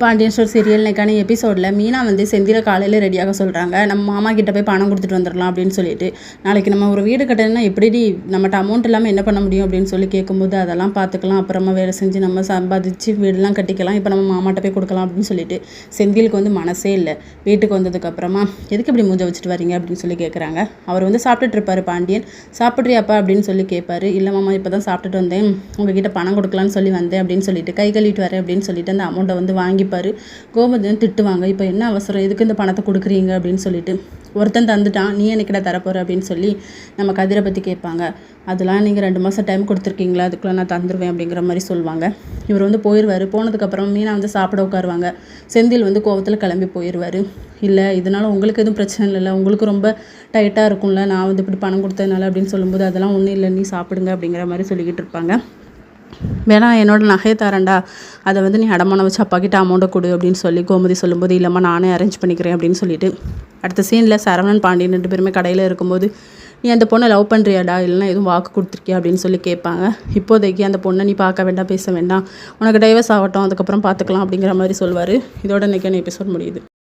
Pandian store serial இன்னைக்கான எபிசோடில் மீனா வந்து செந்தில காலையில் ரெடியாக சொல்கிறாங்க. நம்ம மாமா கிட்ட போய் பணம் கொடுத்துட்டு வந்துடலாம் அப்படின்னு சொல்லிட்டு, நாளைக்கு நம்ம ஒரு வீடு கட்டணும்னா எப்படி நம்மகிட்ட அமௌண்ட் இல்லாமல் என்ன பண்ண முடியும் அப்படின்னு சொல்லி கேட்கும்போது, அதெல்லாம் பார்த்துக்கலாம், அப்புறமா வேலை செஞ்சு நம்ம சம்பாதிச்சு வீடெல்லாம் கட்டிக்கலாம், இப்போ நம்ம மாமாட்ட போய் கொடுக்கலாம் அப்படின்னு சொல்லிட்டு செந்திலுக்கு வந்து மனசே இல்லை. வீட்டுக்கு வந்ததுக்கப்புறமா எதுக்கு இப்படி மூஞ்ச வச்சுட்டு வரீங்க அப்படின்னு சொல்லி கேட்குறாங்க. அவர் வந்து சாப்பிட்டுட்டு இருப்பார். பாண்டியன் சாப்பிட்றியாப்பா அப்படின்னு சொல்லி கேட்பாரு. இல்லை மாமா இப்போ தான் சாப்பிட்டுட்டு வந்தேன், உங்ககிட்ட பணம் கொடுக்கலான்னு சொல்லி வந்தேன் அப்படின்னு சொல்லிட்டு கை கழுவிட்டு வரேன் அப்படின்னு சொல்லிட்டு அந்த அமௌண்ட்டை வந்து வாங்கி கோமதி திட்டுவாங்க. இப்போ என்ன அவசரம், எதுக்கு இந்த பணத்தை கொடுக்குறீங்க அப்படின்னு சொல்லிட்டு, ஒருத்தன் தந்துட்டான், நீ என்னைக்கிட்ட தரப்போற அப்படின்னு சொல்லி நம்ம கதிரை பற்றி கேட்பாங்க. அதெல்லாம் நீங்கள் 2 மாதம் டைம் கொடுத்துருக்கீங்களா, அதுக்குள்ளே நான் தந்துடுவேன் அப்படிங்கிற மாதிரி சொல்லுவாங்க. இவர் வந்து போயிடுவார். போனதுக்கப்புறம் மீனா வந்து சாப்பிட உட்காருவாங்க. செந்தில் வந்து கோவத்தில் கிளம்பி போயிடுவார். இல்லை இதனால் உங்களுக்கு எதுவும் பிரச்சனை இல்லை, உங்களுக்கு ரொம்ப டைட்டாக இருக்கும்ல, நான் வந்து இப்படி பணம் கொடுத்ததுனால அப்படின்னு சொல்லும்போது, அதெல்லாம் ஒன்றும் இல்லை, நீ சாப்பிடுங்க அப்படிங்கிற மாதிரி சொல்லிக்கிட்டு இருப்பாங்க. வேணா என்னோட நகையை தரேன்டா, அதை வந்து நீ அடமானம் வச்சு அப்பா கிட்ட அமௌண்ட்டை கொடு அப்படின்னு சொல்லி கோமதி சொல்லும்போது, இல்லைம்மா நானே அரேஞ்ச் பண்ணிக்கிறேன் அப்படின்னு சொல்லிட்டு, அடுத்த சீனில் சரவணன் பாண்டியன் 2 பேருமே கடையில் இருக்கும்போது, நீ அந்த பொண்ணை லவ் பண்ணுறியாடா, இல்லைனா எதுவும் வாக்கு கொடுத்துருக்கியா அப்படின்னு சொல்லி கேட்பாங்க. இப்போதைக்கு அந்த பொண்ணை நீ பார்க்க வேண்டாம், பேச வேண்டாம், உனக்கு டைவர்ஸ் ஆகட்டும், அதுக்கப்புறம் பார்த்துக்கலாம் அப்படிங்கிற மாதிரி சொல்லுவார். இதோட இன்றைக்கான எபிசோட் முடியுது.